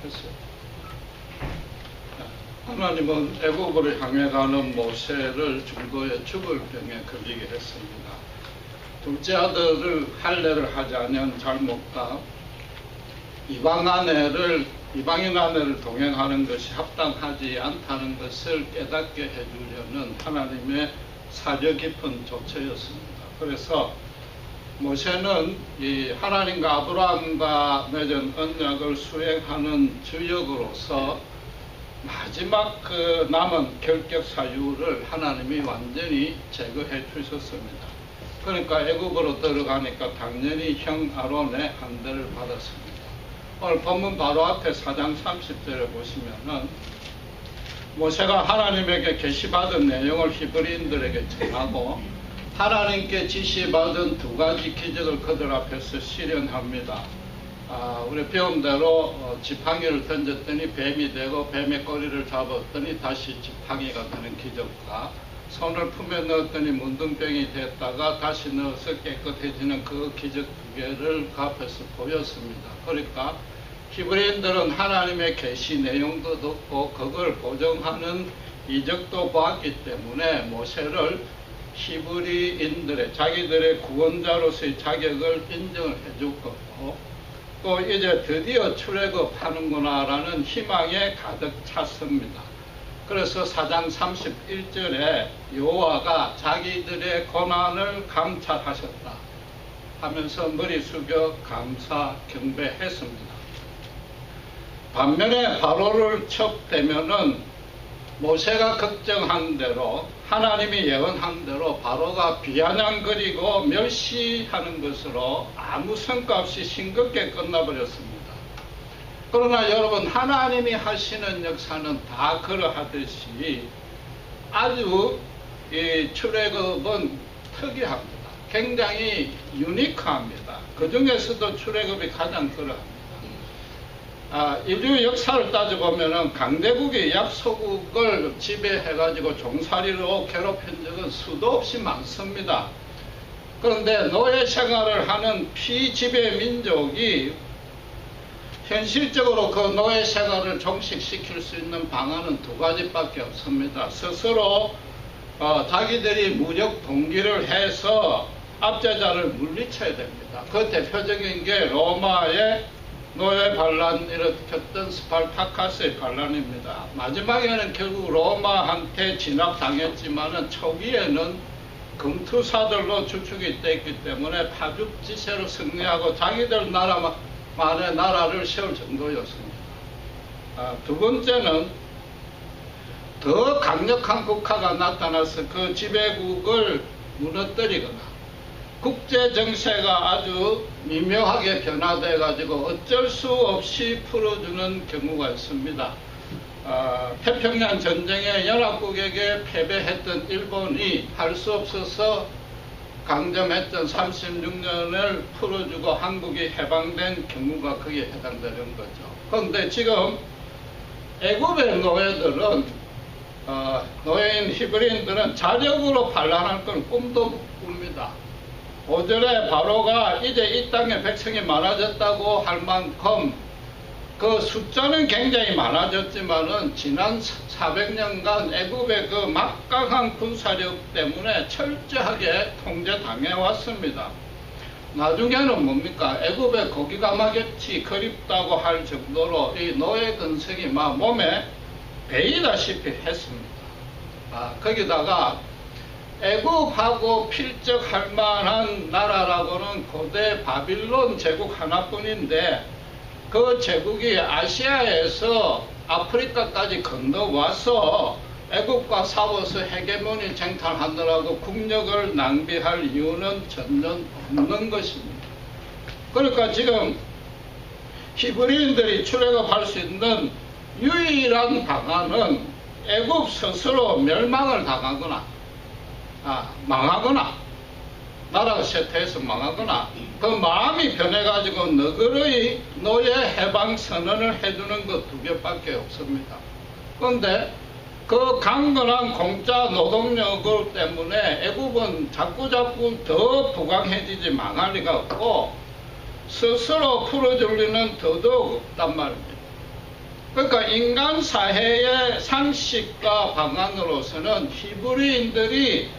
했어요. 하나님은 애굽으로 향해 가는 모세를 중도에 죽을 병에 걸리게 했습니다. 둘째 아들을 할례를 하지 아니한 잘못과 이방인 아내를 동행하는 것이 합당하지 않다는 것을 깨닫게 해주려는 하나님의 사려 깊은 조처였습니다. 그래서 모세는 이 하나님과 아브라함과 맺은 언약을 수행하는 주역으로서 마지막 그 남은 결격 사유를 하나님이 완전히 제거해 주셨습니다. 그러니까 애굽으로 들어가니까 당연히 형 아론의 안대를 받았습니다. 오늘 본문 바로 앞에 4장 30절에 보시면은 모세가 하나님에게 계시받은 내용을 히브리인들에게 전하고 하나님께 지시받은 두 가지 기적을 그들 앞에서 실현합니다. 우리 배운 대로 지팡이를 던졌더니 뱀이 되고 뱀의 꼬리를 잡았더니 다시 지팡이가 되는 기적과 손을 품에 넣었더니 문둥병이 됐다가 다시 넣어서 깨끗해지는 그 기적 두 개를 그 앞에서 보였습니다. 그러니까 히브리인들은 하나님의 계시 내용도 듣고 그걸 보정하는 이적도 보았기 때문에 모세를 히브리인들의 자기들의 구원자로서의 자격을 인정을 해줄 거고 또 이제 드디어 출애굽하는구나 라는 희망에 가득 찼습니다. 그래서 4장 31절에 여호와가 자기들의 고난을 감찰하셨다 하면서 머리 숙여 감사 경배했습니다. 반면에 바로를 척대면은 모세가 걱정한 대로 하나님이 예언한 대로 바로가 비아냥거리고 멸시하는 것으로 아무 성과 없이 싱겁게 끝나버렸습니다. 그러나 여러분 하나님이 하시는 역사는 다 그러하듯이 아주 이 출애굽은 특이합니다. 굉장히 유니크합니다. 그 중에서도 출애굽이 가장 그러합니다. 인류 역사를 따져보면 강대국이 약소국을 지배해가지고 종살이로 괴롭힌 적은 수도 없이 많습니다. 그런데 노예 생활을 하는 피지배 민족이 현실적으로 그 노예 생활을 종식시킬 수 있는 방안은 두 가지밖에 없습니다. 스스로 자기들이 무력 동기를 해서 압제자를 물리쳐야 됩니다. 그 대표적인 게 로마의 노예 반란 일으켰던 스파르타카스의 반란입니다. 마지막에는 결국 로마한테 진압당했지만은 초기에는 금투사들로 주축이 됐기 때문에 파죽지세로 승리하고 자기들 나라만의 나라를 세울 정도였습니다. 두 번째는 더 강력한 국가가 나타나서 그 지배국을 무너뜨리거나 국제 정세가 아주 미묘하게 변화돼 가지고 어쩔 수 없이 풀어주는 경우가 있습니다. 태평양 전쟁에 연합국에게 패배했던 일본이 할 수 없어서 강점했던 36년을 풀어주고 한국이 해방된 경우가 거기에 해당되는 거죠. 그런데 지금 애굽의 노예들은 노예인 히브리인들은 자력으로 반란할 건 꿈도 못 꿉니다. 5절에 바로가 이제 이 땅에 백성이 많아졌다고 할 만큼 그 숫자는 굉장히 많아졌지만은 지난 400년간 애굽의 그 막강한 군사력 때문에 철저하게 통제당해 왔습니다. 나중에는 뭡니까? 애굽의 고기가마같이 그립다고 할 정도로 이 노예 근성이 막 몸에 배이다시피 했습니다. 거기다가 애굽하고 필적할 만한 나라라고는 고대 바빌론 제국 하나뿐인데 그 제국이 아시아에서 아프리카까지 건너와서 애국과 싸워서 헤게모니 쟁탈하느라고 국력을 낭비할 이유는 전혀 없는 것입니다. 그러니까 지금 히브리인들이 출애굽할 수 있는 유일한 방안은 애국 스스로 멸망을 당하거나 망하거나 나라가 쇠퇴해서 망하거나 그 마음이 변해가지고 너그러이 노예 해방 선언을 해주는 것 두 개밖에 없습니다. 그런데 그 강건한 공짜 노동력을 때문에 애국은 자꾸자꾸 더 부강해지지 망할 리가 없고 스스로 풀어줄 리는 더더욱 없단 말입니다. 그러니까 인간 사회의 상식과 방안으로서는 히브리인들이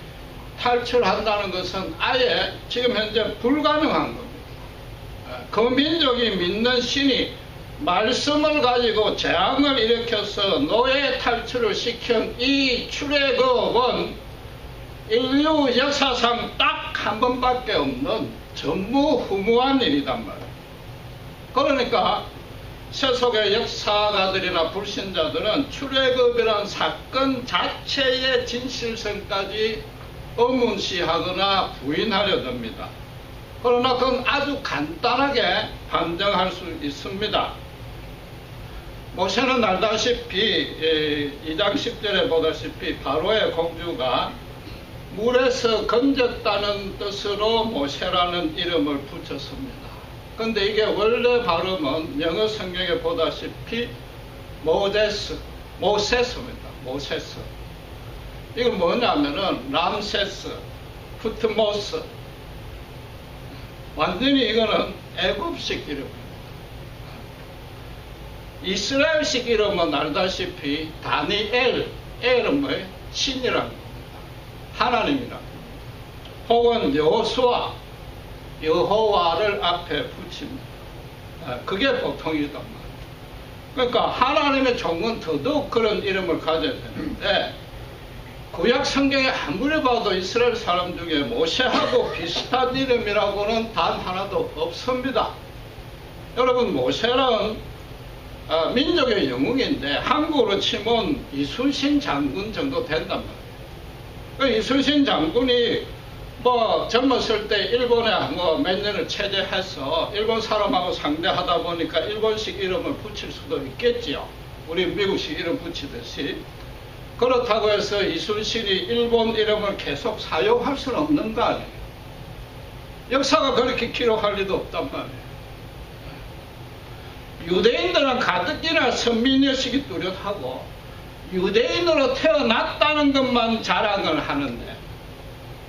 탈출한다는 것은 아예 지금 현재 불가능한 겁니다. 그 민족이 믿는 신이 말씀을 가지고 재앙을 일으켜서 노예 탈출을 시킨 이 출애굽은 인류 역사상 딱 한 번밖에 없는 전무후무한 일이단 말이에요. 그러니까 세속의 역사가들이나 불신자들은 출애굽이라는 사건 자체의 진실성까지 의문시하거나 부인하려 듭니다. 그러나 그건 아주 간단하게 판정할 수 있습니다. 모세는 알다시피 2장 10절에 보다시피 바로의 공주가 물에서 건졌다는 뜻으로 모세라는 이름을 붙였습니다. 근데 이게 원래 발음은 영어 성경에 보다시피 모세스입니다. 모세스. 이건 뭐냐면은 람세스, 푸트모스. 완전히 이거는 애굽식 이름입니다. 이스라엘식 이름은 알다시피 다니엘, 엘은 뭐예요? 신이라는 겁니다. 하나님이라는 겁니다. 혹은 여호수아, 여호와를 앞에 붙입니다. 그게 보통이단 말이에요. 그러니까 하나님의 종은 더더욱 그런 이름을 가져야 되는데 구약 성경에 아무리 봐도 이스라엘 사람 중에 모세하고 비슷한 이름이라고는 단 하나도 없습니다. 여러분, 모세는 민족의 영웅인데 한국으로 치면 이순신 장군 정도 된단 말이에요. 이순신 장군이 젊었을 때 일본에 몇 년을 체제해서 일본 사람하고 상대하다 보니까 일본식 이름을 붙일 수도 있겠지요. 우리 미국식 이름 붙이듯이. 그렇다고 해서 이순신이 일본 이름을 계속 사용할 수는 없는 거 아니에요. 역사가 그렇게 기록할 리도 없단 말이에요. 유대인들은 가뜩이나 선민의식이 뚜렷하고 유대인으로 태어났다는 것만 자랑을 하는데,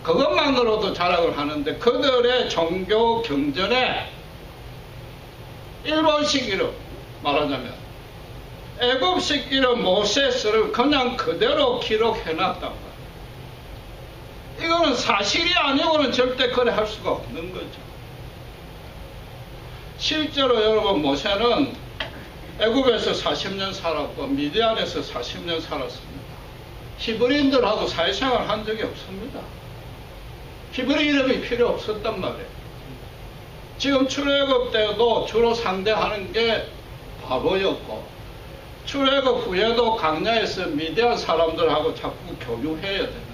그것만으로도 자랑을 하는데 그들의 종교 경전에 일본식 이름, 말하자면 애굽식 이름 모세스를 그냥 그대로 기록해놨단 말이에요. 이거는 사실이 아니고는 절대 그래 할 수가 없는 거죠. 실제로 여러분, 모세는 애굽에서 40년 살았고 미디안에서 40년 살았습니다. 히브리인들하고 사회생활 한 적이 없습니다. 히브리 이름이 필요 없었단 말이에요. 지금 출애굽 때도 주로 상대하는 게 바로였고, 출애굽 후에도 광야에서 미디안 사람들하고 자꾸 교류해야 되는데,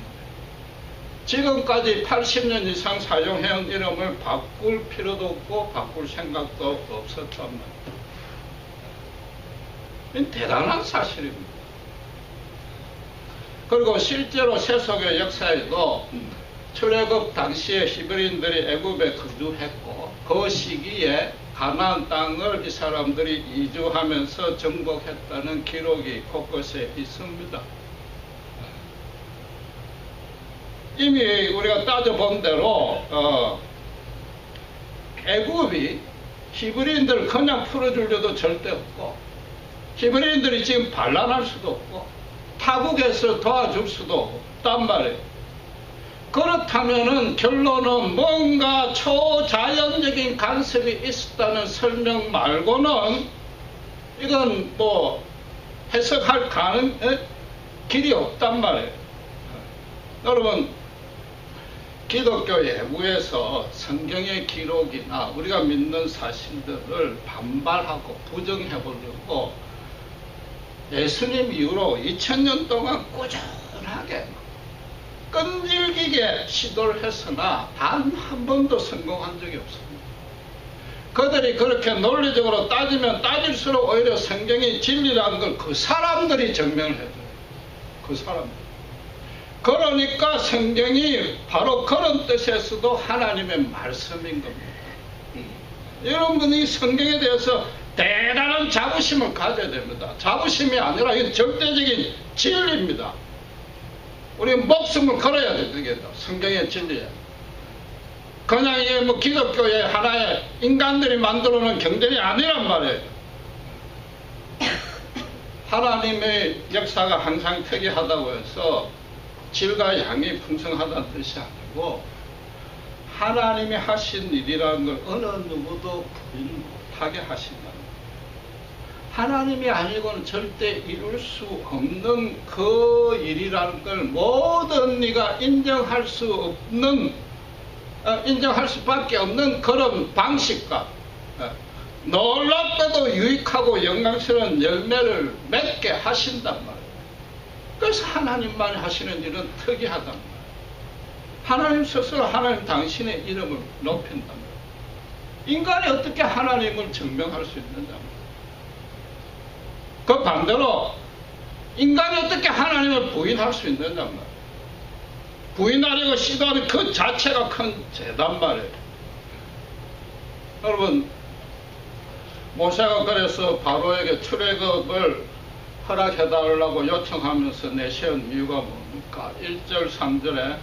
지금까지 80년 이상 사용해온 이름을 바꿀 필요도 없고 바꿀 생각도 없었단 말이에요. 이건 대단한 사실입니다. 그리고 실제로 세속의 역사에도 출애굽 당시에 히브리인들이 애굽에 거주했고 그 시기에 가나안 땅을 이 사람들이 이주하면서 정복했다는 기록이 곳곳에 있습니다. 이미 우리가 따져본 대로 애굽이 히브리인들을 그냥 풀어줄 일도 절대 없고, 히브리인들이 지금 반란할 수도 없고 타국에서 도와줄 수도 없단 말이에요. 그렇다면은 결론은 뭔가 초자연적인 간섭이 있었다는 설명 말고는 이건 해석할 길이 없단 말이에요. 여러분, 기독교 예부에서 성경의 기록이나 우리가 믿는 사실들을 반발하고 부정해보려고 예수님 이후로 2000년 동안 꾸준하게 끈질기게 시도를 했으나 단 한 번도 성공한 적이 없습니다. 그들이 그렇게 논리적으로 따지면 따질수록 오히려 성경이 진리라는 걸 그 사람들이 증명을 해줘요. 그 사람들. 그러니까 성경이 바로 그런 뜻에서도 하나님의 말씀인 겁니다. 여러분이 성경에 대해서 대단한 자부심을 가져야 됩니다. 자부심이 아니라 이건 절대적인 진리입니다. 우리는 목숨을 걸어야 되겠다. 성경의 진리에. 그냥 이게 기독교의 하나의 인간들이 만들어 놓은 경전이 아니란 말이에요. 하나님의 역사가 항상 특이하다고 해서 질과 양이 풍성하다는 뜻이 아니고 하나님이 하신 일이라는 걸 어느 누구도 부인 못하게 하신다는 거예요. 하나님이 아니고는 절대 이룰 수 없는 그 일이라는 걸 모든 이가 인정할 수밖에 없는 그런 방식과 놀랍게도 유익하고 영광스러운 열매를 맺게 하신단 말이에요. 그래서 하나님만 하시는 일은 특이하단 말이에요. 하나님 스스로 하나님 당신의 이름을 높인단 말이에요. 인간이 어떻게 하나님을 증명할 수 있는가 말이에요. 그 반대로 인간이 어떻게 하나님을 부인할 수 있는가 말이에요. 부인하려고 시도하는 그 자체가 큰 죄단 말이에요. 여러분, 모세가 그래서 바로에게 출애굽을 허락해달라고 요청하면서 내세운 이유가 뭡니까? 1절 3절에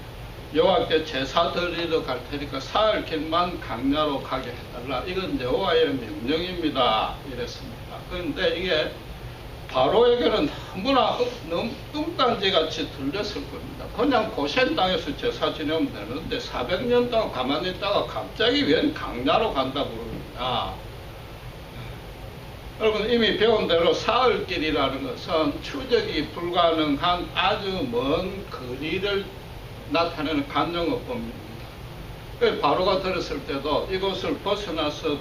여호와께 제사 드리러 갈 테니까 사흘 길만 강야로 가게 해달라. 이건 여호와의 명령입니다. 이랬습니다. 그런데 이게 바로에게는 너무나 뚱딴지같이 들렸을 겁니다. 그냥 고센 땅에서 제사 지내면 되는데 400년 동안 가만히 있다가 갑자기 웬 강야로 간다고 그럽니다. 여러분, 이미 배운 대로 사흘길이라는 것은 추적이 불가능한 아주 먼 거리를 나타내는 간용어법입니다. 바로가 들었을 때도 이곳을 벗어나서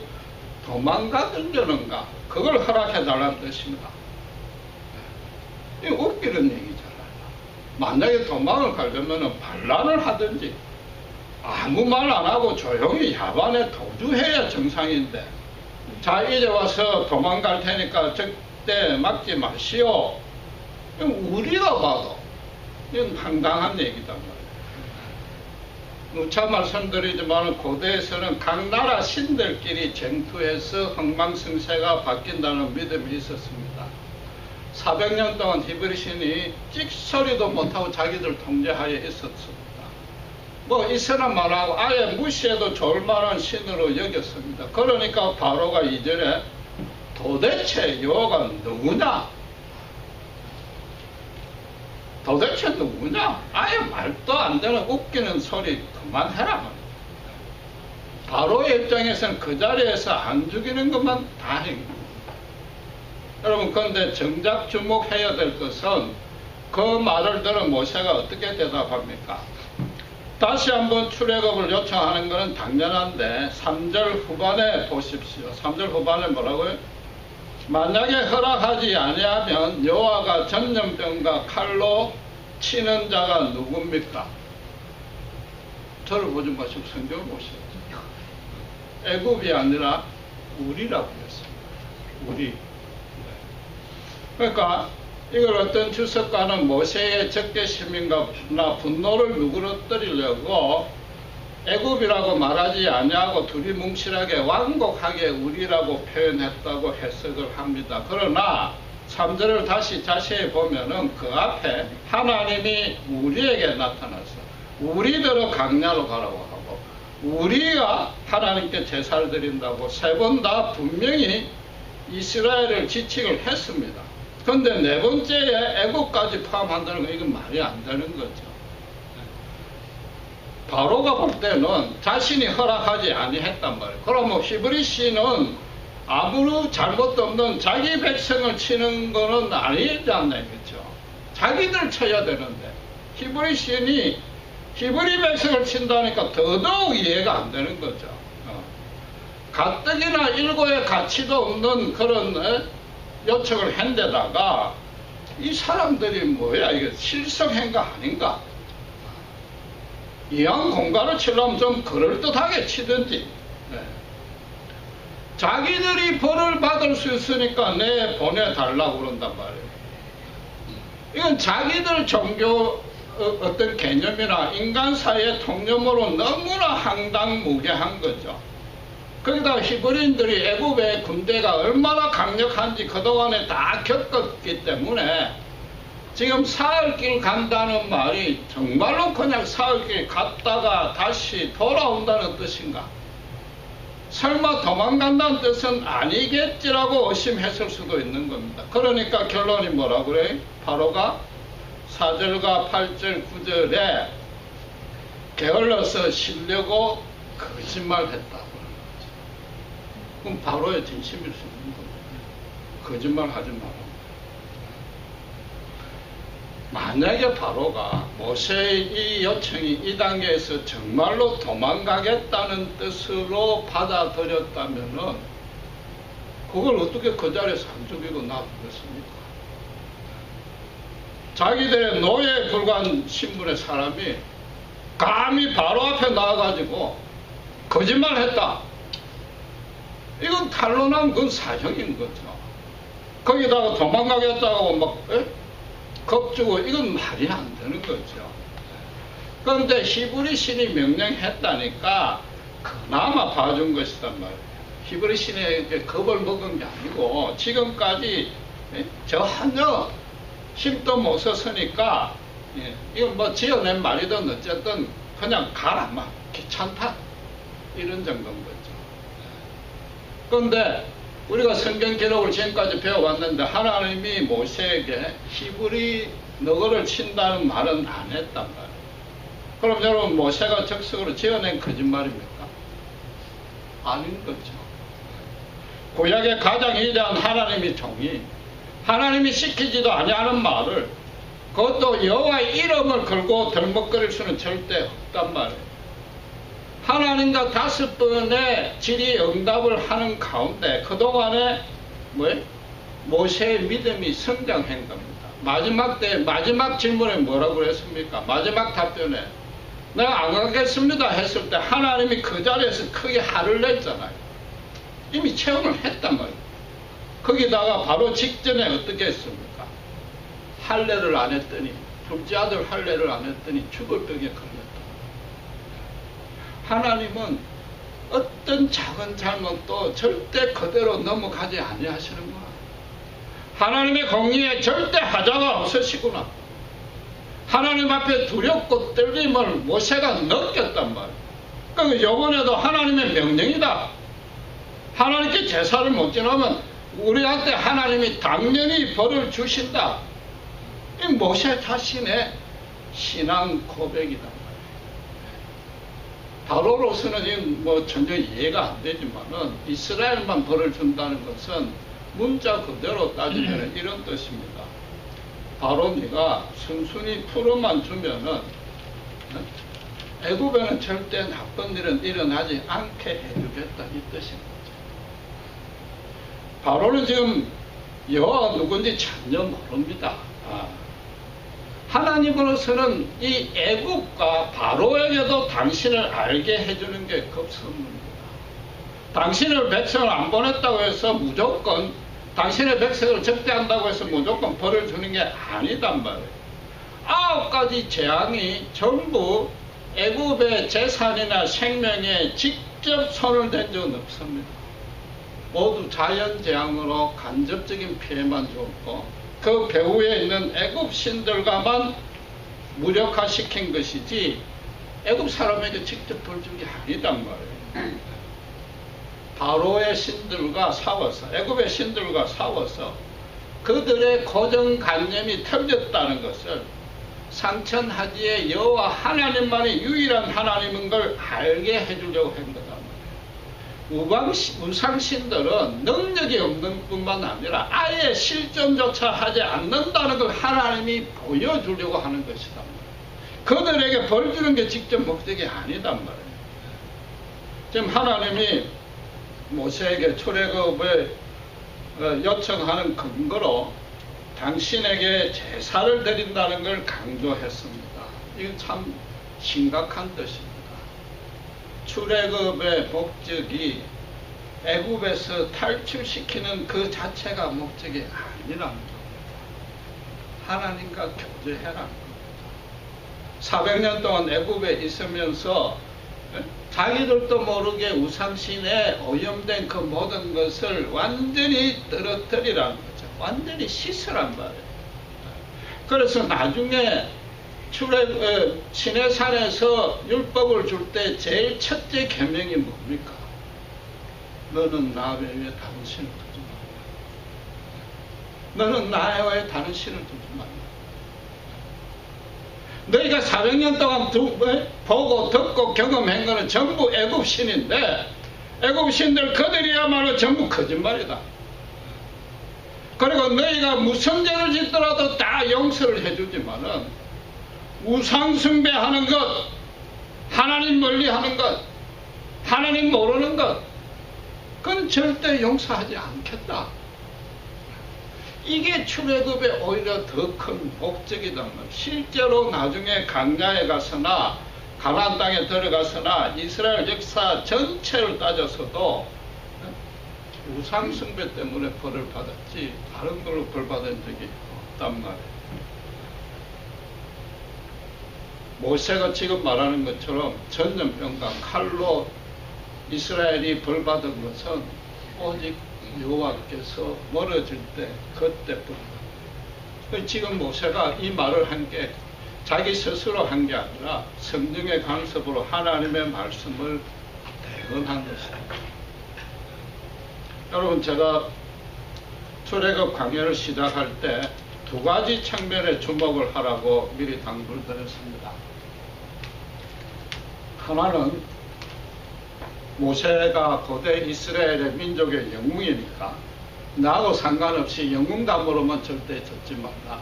도망가든지는가 그걸 허락해달라는 뜻입니다. 이거 웃기는 얘기잖아요. 만약에 도망을 가려면 반란을 하든지 아무 말 안 하고 조용히 야반에 도주해야 정상인데, 자 이제 와서 도망갈 테니까 절대 막지 마시오. 우리가 봐도 이건 황당한 얘기단 말이에요. 누차 말씀드리지만 고대에서는 각 나라 신들끼리 쟁투해서 흥망성쇠가 바뀐다는 믿음이 있었습니다. 400년 동안 히브리 신이 찍소리도 못하고 자기들 통제하에 있었습니다. 뭐 있으나 말하고 아예 무시해도 좋을 만한 신으로 여겼습니다. 그러니까 바로가 이전에 도대체 여호와가 누구냐? 도대체 누구냐? 아예 말도 안 되는 웃기는 소리 그만해라. 바로의 입장에서는 그 자리에서 안 죽이는 것만 다행입니다. 여러분, 그런데 정작 주목해야 될 것은 그 말을 들은 모세가 어떻게 대답합니까? 다시 한번 출애굽을 요청하는 것은 당연한데 3절 후반에 보십시오. 3절 후반에 뭐라고요? 만약에 허락하지 아니하면 여호와가 전염병과 칼로 치는 자가 누굽니까? 저를 보지 마시고 성경을 보시죠. 애굽이 아니라 우리라고 했습니다. 우리. 그러니까 이걸 어떤 주석가는 모세의 적개심인가 분노를 누그러뜨리려고 애굽이라고 말하지 아니하고 둘이 뭉실하게 완곡하게 우리라고 표현했다고 해석을 합니다. 그러나 3절을 다시 자세히 보면은 그 앞에 하나님이 우리에게 나타나서 우리대로 강야로 가라고 하고 우리가 하나님께 제사를 드린다고 세 번 다 분명히 이스라엘을 지칭을 했습니다. 그런데 네 번째에 애국까지 포함한다는 건 이건 말이 안 되는 거죠. 바로가 볼 때는 자신이 허락하지 아니했단 말이에요. 그러면 히브리 씨는 아무런 잘못도 없는 자기 백성을 치는 거는 아니지 않나요? 그렇죠? 자기들 쳐야 되는데 히브리 씨니 히브리 백성을 친다니까 더더욱 이해가 안 되는 거죠. 가뜩이나 일고의 가치도 없는 그런 요청을 한 데다가 이 사람들이 뭐야, 이게 실성행가 아닌가? 이왕 공간을 치려면 좀 그럴듯하게 치든지. 자기들이 벌을 받을 수 있으니까 내 보내달라고 그런단 말이에요. 이건 자기들 종교 어떤 개념이나 인간사의 통념으로 너무나 황당무계한 거죠. 거기다 히브리인들이 애굽의 군대가 얼마나 강력한지 그동안에 다 겪었기 때문에 지금 사흘길 간다는 말이 정말로 그냥 사흘길 갔다가 다시 돌아온다는 뜻인가? 설마 도망간다는 뜻은 아니겠지라고 의심했을 수도 있는 겁니다. 그러니까 결론이 뭐라고 그래요? 바로가 4절과 8절 9절에 게을러서 쉬려고 거짓말했다. 그럼 바로의 진심일 수 있는 겁니다. 거짓말 하지 마라. 만약에 바로가 모세의 이 요청이 이 단계에서 정말로 도망가겠다는 뜻으로 받아들였다면은 그걸 어떻게 그 자리에서 안 죽이고 놔두겠습니까? 자기들의 노예에 불과한 신분의 사람이 감히 바로 앞에 나와가지고 거짓말했다. 이건 탄로난 그건 사형인 거죠. 거기다가 도망가겠다고 막 겁주고 이건 말이 안 되는 거죠. 그런데 히브리 신이 명령했다니까 그나마 봐준 것이단 말이에요. 히브리 신에게 겁을 먹은 게 아니고 지금까지 전혀 힘도 못 썼으니까 이건 뭐 지어낸 말이든 어쨌든 그냥 가라 막 귀찮다 이런 정도인 거죠. 그런데 우리가 성경 기록을 지금까지 배워왔는데 하나님이 모세에게 히브리 너그를 친다는 말은 안 했단 말이에요. 그럼 여러분 모세가 적석으로 지어낸 거짓말입니까? 아닌 거죠. 구약의 가장 위대한 하나님의 종이 하나님이 시키지도 아니하는 말을 그것도 여호와의 이름을 걸고 덜먹거릴 수는 절대 없단 말이에요. 하나님과 5번의 질의 응답을 하는 가운데 그동안에 모세의 믿음이 성장한 겁니다. 마지막 질문에 뭐라고 했습니까? 마지막 답변에 내가 안 가겠습니다 했을 때 하나님이 그 자리에서 크게 화를 냈잖아요. 이미 체험을 했단 말이에요. 거기다가 바로 직전에 어떻게 했습니까? 할례를 안 했더니 둘째 아들 할례를 안 했더니 죽을 병에 걸렸다. 하나님은 어떤 작은 잘못도 절대 그대로 넘어가지 아니하시는 거야. 하나님의 공의에 절대 하자가 없으시구나. 하나님 앞에 두렵고 떨림을 모세가 느꼈단 말이야. 그러니까 이번에도 하나님의 명령이다. 하나님께 제사를 못 지나면 우리한테 하나님이 당연히 벌을 주신다. 이 모세 자신의 신앙 고백이다. 바로로서는 뭐 전혀 이해가 안 되지만은 이스라엘만 벌을 준다는 것은 문자 그대로 따지면 이런 뜻입니다. 바로 네가 순순히 풀어만 주면은 애굽에는 절대 나쁜 일은 일어나지 않게 해주겠다 이 뜻인 거죠. 바로는 지금 여호와가 누군지 전혀 모릅니다. 하나님으로서는 이 애굽과 바로에게도 당신을 알게 해주는 게 급선무입니다. 당신을 백성을 안 보냈다고 해서 무조건 당신의 백성을 적대한다고 해서 무조건 벌을 주는 게 아니단 말이에요. 9가지 재앙이 전부 애굽의 재산이나 생명에 직접 손을 댄 적은 없습니다. 모두 자연재앙으로 간접적인 피해만 줬고 그 배후에 있는 애굽 신들과만 무력화시킨 것이지 애굽 사람에게 직접 벌 준 게 아니단 말이에요. 바로의 신들과 싸워서 애굽의 신들과 싸워서 그들의 고정관념이 틀렸다는 것을 상천하지의 여호와 하나님만이 유일한 하나님인 걸 알게 해주려고 한 거다. 우상신들은 능력이 없는 뿐만 아니라 아예 실존조차 하지 않는다는 걸 하나님이 보여주려고 하는 것이다. 그들에게 벌 주는 게 직접 목적이 아니단 말이에요. 지금 하나님이 모세에게 출애굽을 요청하는 근거로 당신에게 제사를 드린다는 걸 강조했습니다. 이건 참 심각한 뜻입니다. 출애굽의 목적이 애굽에서 탈출시키는 그 자체가 목적이 아니라는 겁니다. 하나님과 교제해라는 겁니다. 400년 동안 애굽에 있으면서 자기들도 모르게 우상신에 오염된 그 모든 것을 완전히 떨어뜨리라는 거죠. 완전히 씻으란 말이에요. 그래서 나중에 시내산에서 율법을 줄 때 제일 첫째 계명이 뭡니까? 너는 나 외에 다른 신을 두지 말라. 너는 나 외에 다른 신을 두지 말라. 너희가 400년 동안 보고 듣고 경험한 것은 전부 애굽 신인데 애굽 신들 그들이야말로 전부 거짓말이다. 그리고 너희가 무슨 죄를 짓더라도 다 용서를 해주지만은 우상 숭배하는 것, 하나님 멀리하는 것, 하나님 모르는 것, 그건 절대 용서하지 않겠다. 이게 출애굽의 오히려 더 큰 목적이단 말이에요. 실제로 나중에 광야에 가서나 가나안 땅에 들어가서나 이스라엘 역사 전체를 따져서도 우상 숭배 때문에 벌을 받았지 다른 걸로 벌 받은 적이 없단 말이에요. 모세가 지금 말하는 것처럼 전염병과 칼로 이스라엘이 벌 받은 것은 오직 여호와께서 멀어질 때 그때뿐이다. 지금 모세가 이 말을 한 게 자기 스스로 한 게 아니라 성경의 강섭으로 하나님의 말씀을 대언한 것입니다. 여러분, 제가 출애굽 강해를 시작할 때 두 가지 측면에 주목을 하라고 미리 당부를 드렸습니다. 하나는 모세가 고대 이스라엘의 민족의 영웅이니까 나하고 상관없이 영웅담으로만 절대 듣지 말라.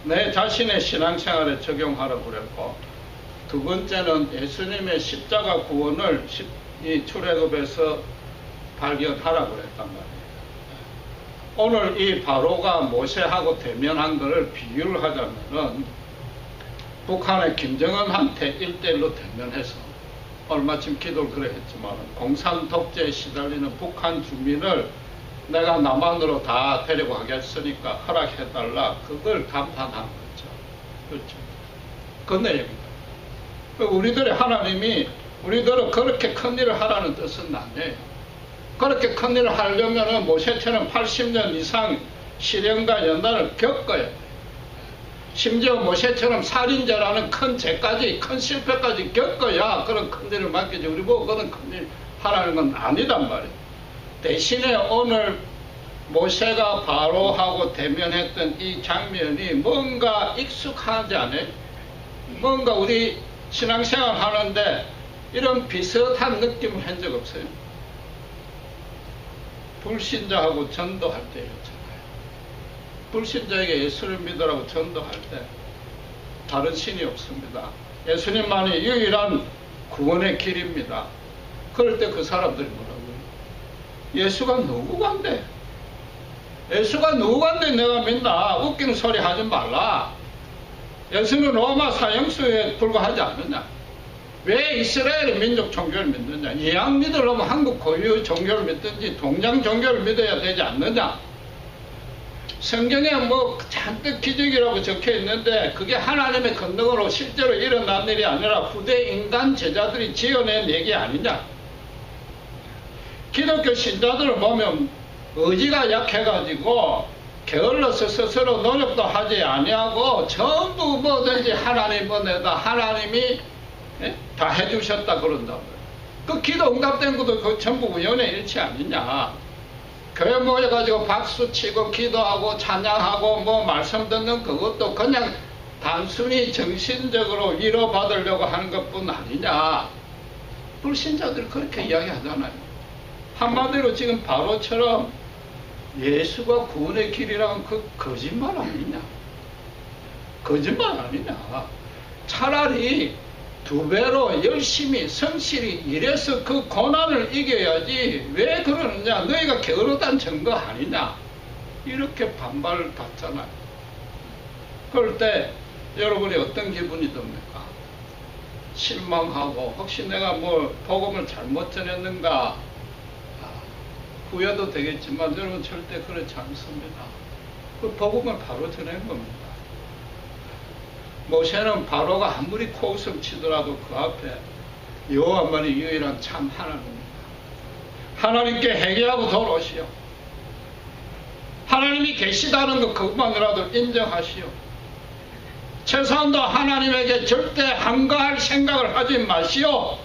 내 자신의 신앙생활에 적용하라고 그랬고, 두 번째는 예수님의 십자가 구원을 이 출애굽에서 발견하라고 그랬단 말이에요. 오늘 이 바로가 모세하고 대면한 것을 비유를 하자면은 북한의 김정은한테 1대1로 대면해서 얼마쯤 기도를 그래 했지만 공산 독재에 시달리는 북한 주민을 내가 남한으로 다 데리고 가겠으니까 허락해달라. 그걸 감탄한 거죠. 그렇죠. 그 내용입니다. 우리들의 하나님이 우리들은 그렇게 큰 일을 하라는 뜻은 아니에요. 그렇게 큰 일을 하려면 모세처럼 80년 이상 시련과 연단을 겪어야 돼요. 심지어 모세처럼 살인죄라는 큰 죄까지, 큰 실패까지 겪어야 그런 큰 일을 맡기지. 우리 보고 그런 큰 일 하라는 건 아니단 말이에요. 대신에 오늘 모세가 바로하고 대면했던 이 장면이 뭔가 익숙하지 않아요? 뭔가 우리 신앙생활 하는데 이런 비슷한 느낌을 한 적 없어요? 불신자하고 전도할 때였잖아요. 불신자에게 예수를 믿으라고 전도할 때 다른 신이 없습니다. 예수님만이 유일한 구원의 길입니다. 그럴 때 그 사람들이 뭐라고요? 예수가 누구간데? 예수가 누구간데 내가 믿나? 웃기는 소리 하지 말라. 예수는 로마 사형수에 불과하지 않느냐? 왜 이스라엘의 민족 종교를 믿느냐? 이양 믿으려면 한국 고유 종교를 믿든지 동양 종교를 믿어야 되지 않느냐? 성경에 뭐 잔뜩 기적이라고 적혀 있는데 그게 하나님의 권능으로 실제로 일어난 일이 아니라 후대 인간 제자들이 지어낸 얘기 아니냐? 기독교 신자들을 보면 의지가 약해가지고 게을러서 스스로 노력도 하지 아니하고 전부 뭐든지 하나님 은혜다, 하나님이 다 해주셨다 그런다고요. 그 기도 응답된 것도 그 전부 우연의 일치 아니냐? 교회 모여가지고 박수치고 기도하고 찬양하고 뭐 말씀 듣는 그것도 그냥 단순히 정신적으로 위로받으려고 하는 것뿐 아니냐? 불신자들 그렇게 이야기하잖아요. 한마디로 지금 바로처럼 예수가 구원의 길이라는 그 거짓말 아니냐? 거짓말 아니냐? 차라리 두 배로 열심히 성실히 일해서 그 고난을 이겨야지 왜 그러느냐? 너희가 게으르다는 증거 아니냐? 이렇게 반발을 받잖아요. 그럴 때 여러분이 어떤 기분이 듭니까? 실망하고 혹시 내가 뭐 복음을 잘못 전했는가? 후회도 되겠지만 여러분 절대 그렇지 않습니다. 그 복음을 바로 전한 겁니다. 모세는 바로가 아무리 코웃음 치더라도 그 앞에 여호와만이 유일한 참 하나님입니다. 하나님께 회개하고 돌아오시오. 하나님이 계시다는 것 그것만이라도 인정하시오. 최소한도 하나님에게 절대 항거할 생각을 하지 마시오.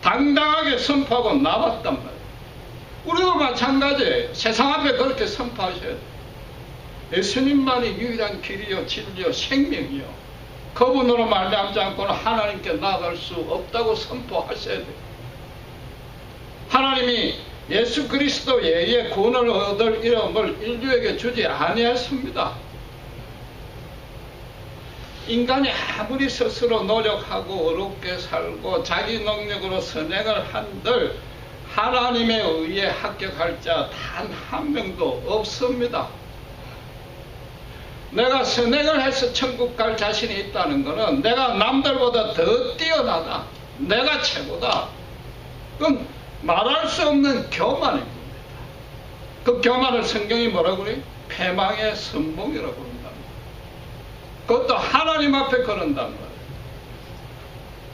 당당하게 선포하고 나왔단 말이에요. 우리도 마찬가지예요. 세상 앞에 그렇게 선포하셔야 돼요. 예수님만이 유일한 길이요 진리요 생명이요. 그분으로 말미암지 않고는 하나님께 나아갈 수 없다고 선포하셔야 돼요. 하나님이 예수 그리스도 외에 구원을 얻을 이름을 인류에게 주지 아니했습니다. 인간이 아무리 스스로 노력하고 어렵게 살고 자기 능력으로 선행을 한들 하나님의 의에 합격할 자 단 한 명도 없습니다. 내가 선행을 해서 천국 갈 자신이 있다는 것은 내가 남들보다 더 뛰어나다, 내가 최고다, 그건 말할 수 없는 교만인 겁니다. 그 교만을 성경이 뭐라고 그래요? 패망의 선봉이라고 그런다. 그것도 하나님 앞에 그런단 말이에요.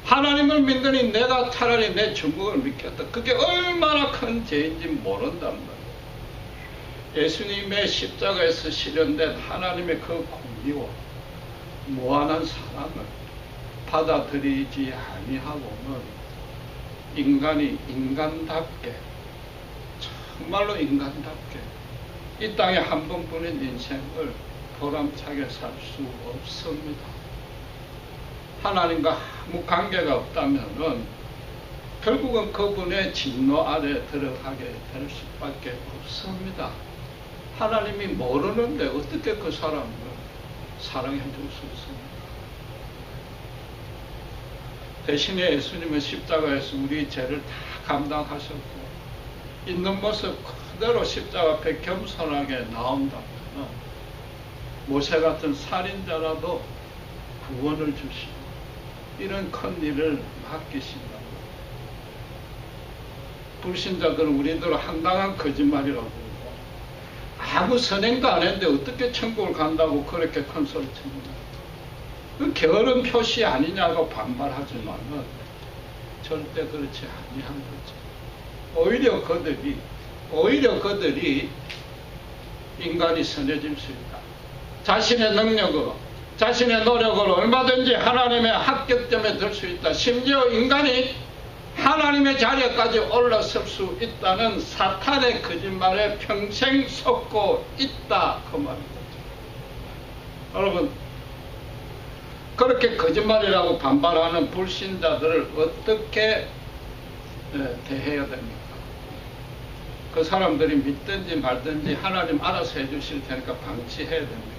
하나님을 믿더니 내가 차라리 내 중국을 믿겠다. 그게 얼마나 큰 죄인지 모른단 말이에요. 예수님의 십자가에서 실현된 하나님의 그 공의와 무한한 사랑을 받아들이지 아니하고는 인간이 인간답게, 정말로 인간답게 이 땅에 한 번뿐인 인생을 보람차게 살 수 없습니다. 하나님과 아무 관계가 없다면은 결국은 그분의 진노 아래 들어가게 될 수밖에 없습니다. 하나님이 모르는데 어떻게 그 사람을 사랑해 줄 수 있습니까? 대신에 예수님은 십자가에서 우리 죄를 다 감당하셨고 있는 모습 그대로 십자가 앞에 겸손하게 나온다면 모세 같은 살인자라도 구원을 주시고 이런 큰 일을 맡기신다고. 불신자들은 우리들 황당한 거짓말이라고 그러고 아무 선행도 안 했는데 어떻게 천국을 간다고 그렇게 큰 소리 칩니다. 그 게으른 표시 아니냐고 반발하지만은 절대 그렇지 아니한 거죠. 오히려 그들이 인간이 선해질 수 있다. 자신의 능력으로, 자신의 노력으로 얼마든지 하나님의 합격점에 들 수 있다. 심지어 인간이 하나님의 자리에까지 올라설 수 있다는 사탄의 거짓말에 평생 속고 있다. 그 말입니다. 여러분, 그렇게 거짓말이라고 반발하는 불신자들을 어떻게 대해야 됩니까? 그 사람들이 믿든지 말든지 하나님 알아서 해주실 테니까 방치해야 됩니까?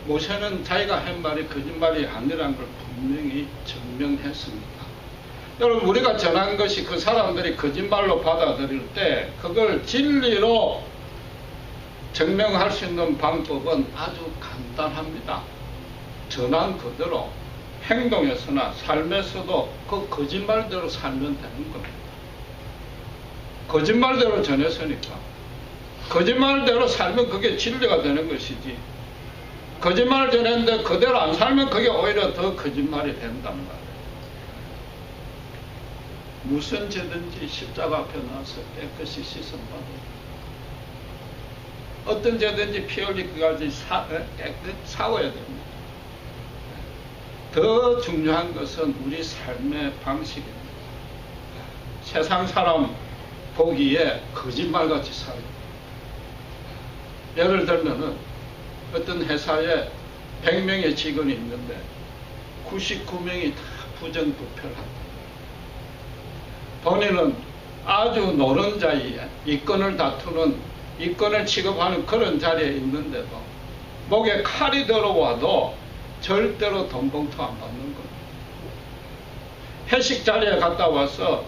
모세는 자기가 한 말이 거짓말이 아니라는 걸 분명히 증명했습니다. 여러분, 우리가 전한 것이 그 사람들이 거짓말로 받아들일 때 그걸 진리로 증명할 수 있는 방법은 아주 간단합니다. 전한 그대로 행동에서나 삶에서도 그 거짓말대로 살면 되는 겁니다. 거짓말대로 전했으니까 거짓말대로 살면 그게 진리가 되는 것이지, 거짓말을 전했는데 그대로 안 살면 그게 오히려 더 거짓말이 된단 말이에요. 무슨 죄든지 십자가 앞에 나와서 깨끗이 씻음받아요. 어떤 죄든지 피 흘리기까지 깨끗 싸워야 됩니다. 더 중요한 것은 우리 삶의 방식입니다. 세상 사람 보기에 거짓말같이 살아요. 예를 들면은 어떤 회사에 100명의 직원이 있는데 99명이 다 부정부패합니다. 본인은 아주 노른자에 이권을 다투는, 이권을 취급하는 그런 자리에 있는데도 목에 칼이 들어와도 절대로 돈 봉투 안 받는 겁니다. 회식 자리에 갔다 와서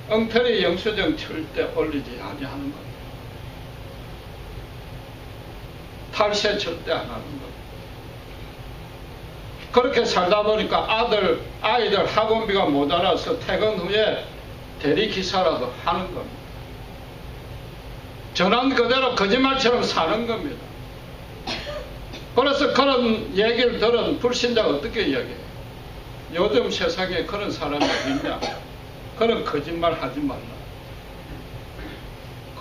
엉터리 영수증 절대 올리지 아니하는 겁니다. 탈세 절대 안 하는 겁니다. 그렇게 살다 보니까 아이들 학원비가 모자라서 퇴근 후에 대리기사라도 하는 겁니다. 전한 그대로 거짓말처럼 사는 겁니다. 그래서 그런 얘기를 들은 불신자가 어떻게 이야기해요? 요즘 세상에 그런 사람이 어딨냐? 그런 거짓말 하지 말라.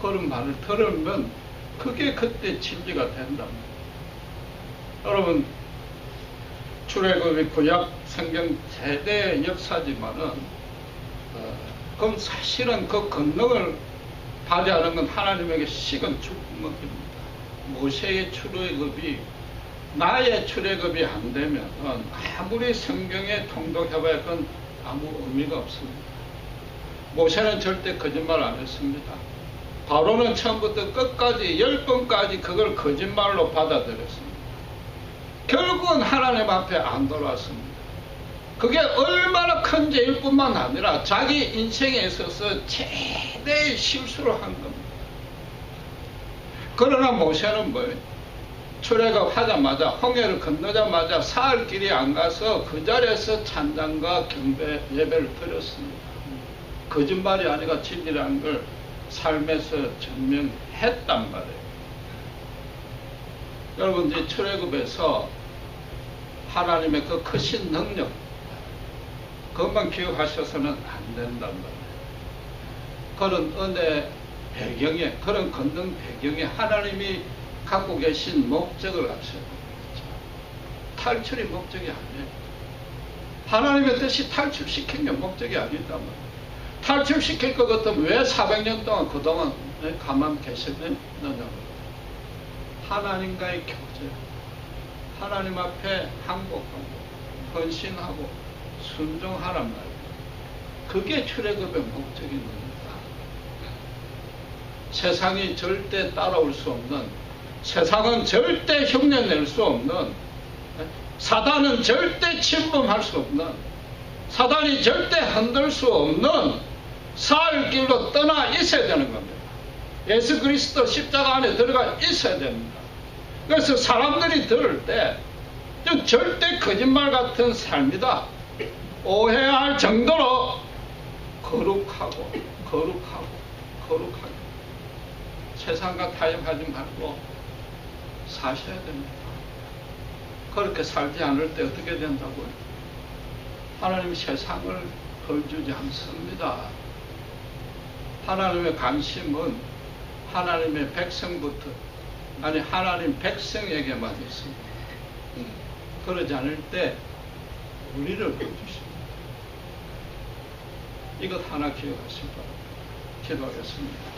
그런 말을 들으면 그게 그때 진리가 된답니다. 여러분, 출애굽이 구약 성경 세대의 역사지만은 그건 사실은 그 권능을 발휘하는 건 하나님에게 식은 죽먹입니다. 모세의 출애굽이 나의 출애굽이 안 되면 아무리 성경에 통독해봐야 그건 아무 의미가 없습니다. 모세는 절대 거짓말 안 했습니다. 바로는 처음부터 끝까지 10번까지 그걸 거짓말로 받아들였습니다. 결국은 하나님 앞에 안 돌아왔습니다. 그게 얼마나 큰 죄일 뿐만 아니라 자기 인생에 있어서 최대의 실수를 한 겁니다. 그러나 모세는 뭐예요? 출애굽하자마자 홍해를 건너자마자 사흘 길이 안 가서 그 자리에서 찬양과 경배 예배를 드렸습니다. 거짓말이 아니라 진리라는 걸 삶에서 증명했단 말이에요. 여러분 이제 출애굽에서 하나님의 그 크신 능력 그것만 기억하셔서는 안 된단 말이에요. 그런 은혜 배경에 그런 건능 배경에 하나님이 갖고 계신 목적을 아셔야 됩니다. 탈출이 목적이 아니에요. 하나님의 뜻이 탈출시킨 게 목적이 아니단 말이에요. 탈출시킬 것 같으면 왜 400년 동안 그동안 가만 계셨느냐고. 하나님과의 교제, 하나님 앞에 항복하고 헌신하고 순종하란 말이에요. 그게 출애굽의 목적입니다. 세상이 절대 따라올 수 없는, 세상은 절대 흉내낼 수 없는, 사단은 절대 침범할 수 없는, 사단이 절대 흔들 수 없는 사흘 길로 떠나 있어야 되는 겁니다. 예수 그리스도 십자가 안에 들어가 있어야 됩니다. 그래서 사람들이 들을 때 절대 거짓말 같은 삶이다 오해할 정도로 거룩하고 세상과 타협하지 말고 사셔야 됩니다. 그렇게 살지 않을 때 어떻게 된다고요? 하나님 세상을 벌주지 않습니다. 하나님의 관심은 하나님의 백성부터, 아니 하나님 백성에게만 있습니다. 그러지 않을 때 우리를 벌주십니다. 이것 하나 기억하시기 바랍니다. 기도하겠습니다.